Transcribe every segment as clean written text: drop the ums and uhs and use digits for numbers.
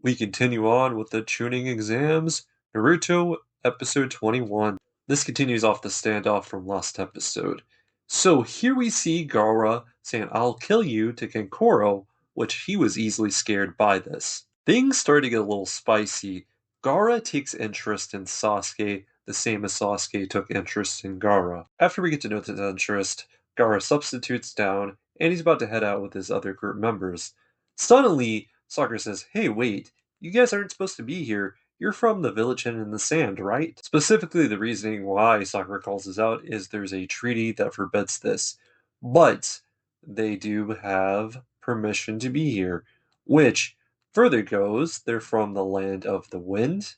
We continue on with the tuning exams, Naruto episode 21. This continues off the standoff from last episode. So here we see Gaara saying, "I'll kill you" to Kankuro, which he was easily scared by this. Things start to get a little spicy. Gaara takes interest in Sasuke, the same as Sasuke took interest in Gaara. After we get to know his interest, Gaara substitutes down, and he's about to head out with his other group members. Suddenly, Sakura says, "Hey, wait, you guys aren't supposed to be here. You're from the village hidden in the sand, right?" Specifically, the reasoning why Sakura calls this out is there's a treaty that forbids this. But they do have permission to be here, which further goes, they're from the land of the wind,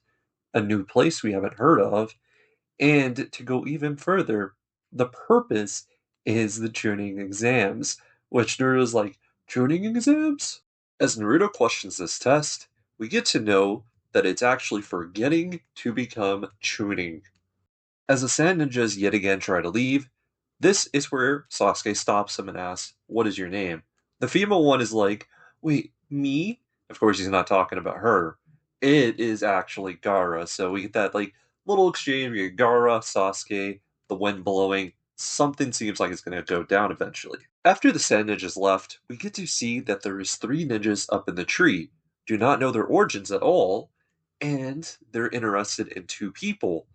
a new place we haven't heard of, and to go even further, the purpose is the tuning exams, which Naruto's like, tuning exams? As Naruto questions this test, we get to know that it's actually for getting to become tuning. As the Sand Ninjas yet again try to leave, this is where Sasuke stops him and asks, "What is your name?" The female one is like, "Wait, me?" Of course, he's not talking about her. It is actually Gaara, so we get that little exchange. We get Gaara, Sasuke, the wind blowing. Something seems like it's going to go down eventually. After the Sand Ninjas left, we get to see that there is three ninjas up in the tree, do not know their origins at all, and they're interested in two people,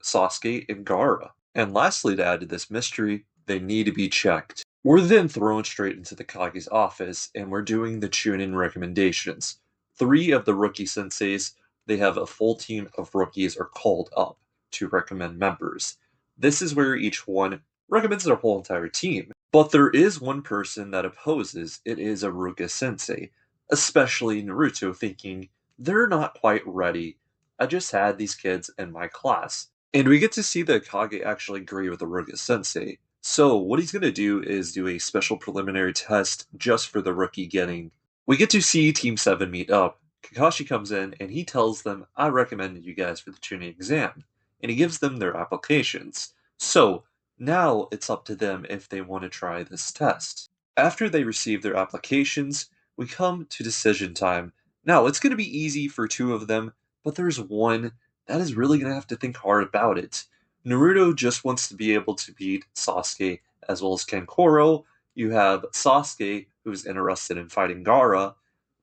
Sasuke and Gaara. And lastly, to add to this mystery, they need to be checked. We're then thrown straight into the Kage's office, and we're doing the Chunin recommendations. Three of the rookie senseis, they have a full team of rookies, are called up to recommend members. This is where each one recommends their whole entire team. But there is one person that opposes. It is Aruka Sensei, especially Naruto, thinking, they're not quite ready. I just had these kids in my class. And we get to see the Kage actually agree with Aruga Sensei. So, what he's going to do is do a special preliminary test just for the rookie getting. We get to see Team 7 meet up. Kakashi comes in and he tells them, "I recommended you guys for the tuning exam." And he gives them their applications. So, now it's up to them if they want to try this test. After they receive their applications, we come to decision time. Now, it's going to be easy for two of them, but there's one that is really going to have to think hard about it. Naruto just wants to be able to beat Sasuke as well as Kankuro. You have Sasuke, who's interested in fighting Gaara,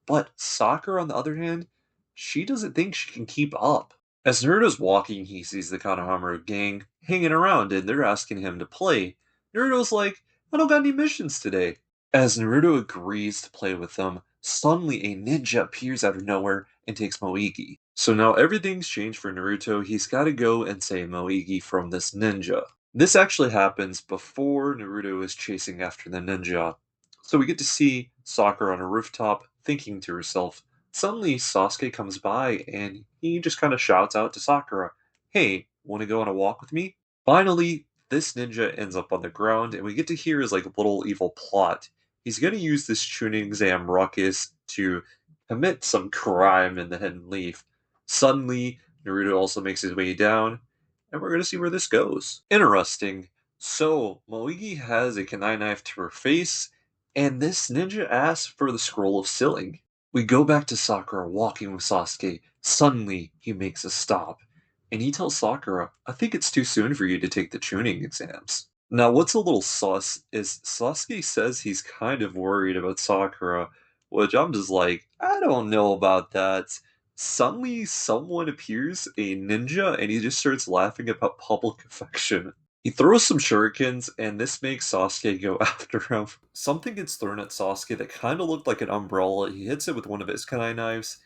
but Sakura, on the other hand, she doesn't think she can keep up. As Naruto's walking, he sees the Konohamaru gang hanging around and they're asking him to play. Naruto's like, "I don't got any missions today." As Naruto agrees to play with them, suddenly a ninja appears out of nowhere and takes Moigi. So now everything's changed for Naruto. He's got to go and save Moigi from this ninja. This actually happens before Naruto is chasing after the ninja. So we get to see Sakura on a rooftop thinking to herself. Suddenly Sasuke comes by and he just kind of shouts out to Sakura, "Hey, want to go on a walk with me?" Finally, this ninja ends up on the ground and we get to hear his little evil plot. He's going to use this tuning exam ruckus to commit some crime in the Hidden Leaf. Suddenly, Naruto also makes his way down, and we're going to see where this goes. Interesting. So, Moigi has a kunai knife to her face, and this ninja asks for the scroll of sealing. We go back to Sakura walking with Sasuke. Suddenly, he makes a stop, and he tells Sakura, "I think it's too soon for you to take the tuning exams." Now, what's a little sus is Sasuke says he's kind of worried about Sakura, which I'm just like, I don't know about that. Suddenly, someone appears, a ninja, and he just starts laughing about public affection. He throws some shurikens, and this makes Sasuke go after him. Something gets thrown at Sasuke that kind of looked like an umbrella. He hits it with one of his kunai knives,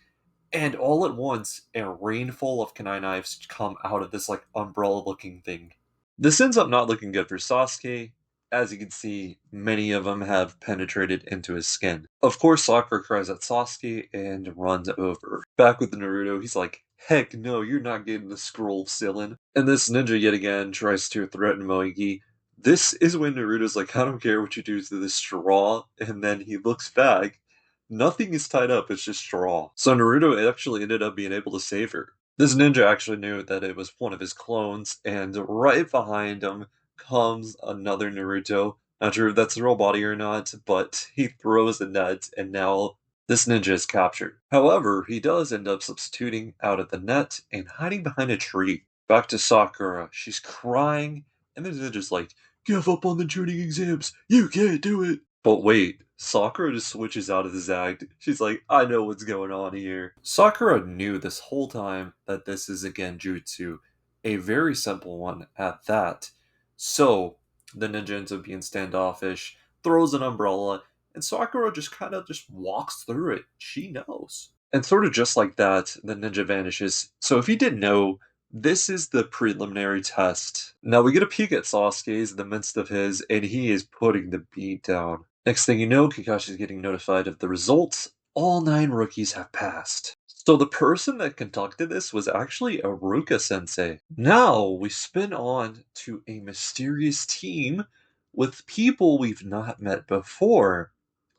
and all at once, a rainfall of kunai knives come out of this umbrella-looking thing. This ends up not looking good for Sasuke. As you can see, many of them have penetrated into his skin. Of course, Sakura cries at Sasuke and runs over. Back with Naruto, he's like, "Heck no, you're not getting the scroll of Sillin." And this ninja yet again tries to threaten Moigi. This is when Naruto's like, "I don't care what you do to this straw," and then he looks back. Nothing is tied up, it's just straw. So Naruto actually ended up being able to save her. This ninja actually knew that it was one of his clones, and right behind him comes another Naruto. Not sure if that's the real body or not, but he throws a net, and now This ninja is captured. However, he does end up substituting out of the net and hiding behind a tree. Back to Sakura. She's crying, and the ninja's like, "Give up on the tuning exams. You can't do it." But wait, Sakura just switches out of this act. She's like, "I know what's going on here." Sakura knew this whole time that this is a genjutsu, a very simple one at that. So, the ninja ends up being standoffish, throws an umbrella, and Sakura just kind of just walks through it. She knows. And sort of just like that, the ninja vanishes. So if you didn't know, this is the preliminary test. Now we get a peek at Sasuke's in the midst of his, and he is putting the beat down. Next thing you know, Kakashi's getting notified of the results. All 9 rookies have passed. So the person that conducted this was actually Aruka Sensei. Now we spin on to a mysterious team with people we've not met before.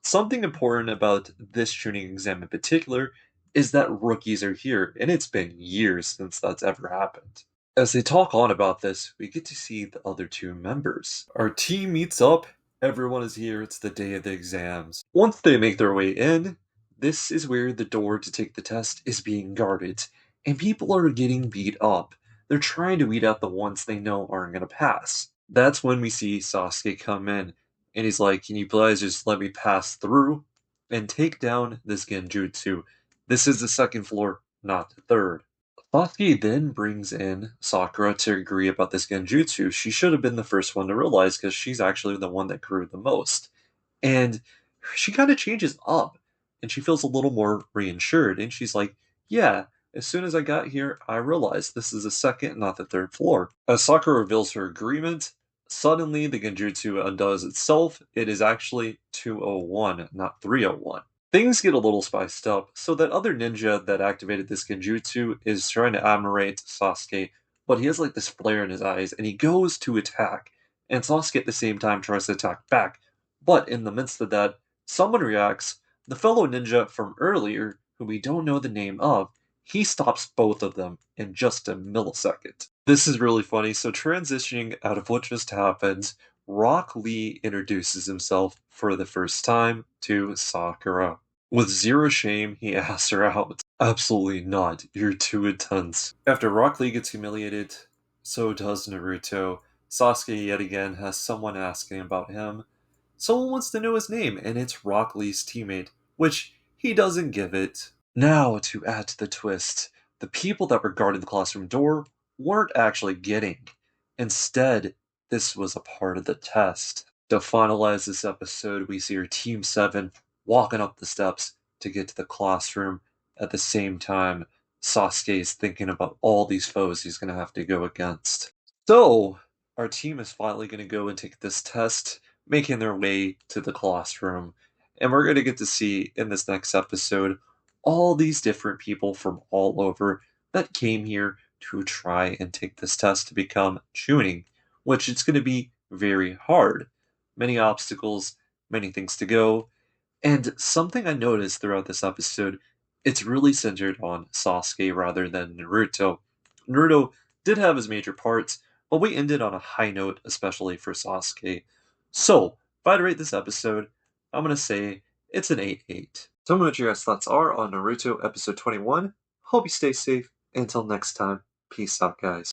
Something important about this tuning exam in particular is that rookies are here, and it's been years since that's ever happened. As they talk on about this, we get to see the other 2 members. Our team meets up, everyone is here, it's the day of the exams. Once they make their way in, this is where the door to take the test is being guarded, and people are getting beat up. They're trying to weed out the ones they know aren't going to pass. That's when we see Sasuke come in, and he's like, "Can you please just let me pass through and take down this genjutsu? This is the second floor, not the third." Sasuke then brings in Sakura to agree about this genjutsu. She should have been the first one to realize because she's actually the one that grew the most. And she kind of changes up and she feels a little more reassured. And she's like, "Yeah, as soon as I got here, I realized this is the second, not the third floor." As Sakura reveals her agreement, suddenly the genjutsu undoes itself. It is actually 201, not 301. Things get a little spiced up, so that other ninja that activated this genjutsu is trying to admirate Sasuke, but he has like this flare in his eyes, and he goes to attack, and Sasuke at the same time tries to attack back. But in the midst of that, someone reacts. The fellow ninja from earlier, who we don't know the name of, he stops both of them in just a millisecond. This is really funny. So transitioning out of what just happened, Rock Lee introduces himself for the first time to Sakura. With zero shame, he asks her out. "Absolutely not. You're too intense." After Rock Lee gets humiliated, so does Naruto. Sasuke yet again has someone asking about him. Someone wants to know his name, and it's Rock Lee's teammate, which he doesn't give it. Now, to add to the twist, the people that were guarding the classroom door weren't actually getting. Instead, this was a part of the test. To finalize this episode, we see our Team 7 walking up the steps to get to the classroom. At the same time, Sasuke is thinking about all these foes he's going to have to go against. So, our team is finally going to go and take this test, making their way to the classroom. And we're going to get to see in this next episode all these different people from all over that came here to try and take this test to become tuning, which it's going to be very hard. Many obstacles, many things to go. And something I noticed throughout this episode, it's really centered on Sasuke rather than Naruto. Naruto did have his major parts, but we ended on a high note, especially for Sasuke. So, if I had to rate this episode, I'm going to say it's an 8-8. Tell me what your guys' thoughts are on Naruto episode 21. Hope you stay safe. Until next time, peace out, guys.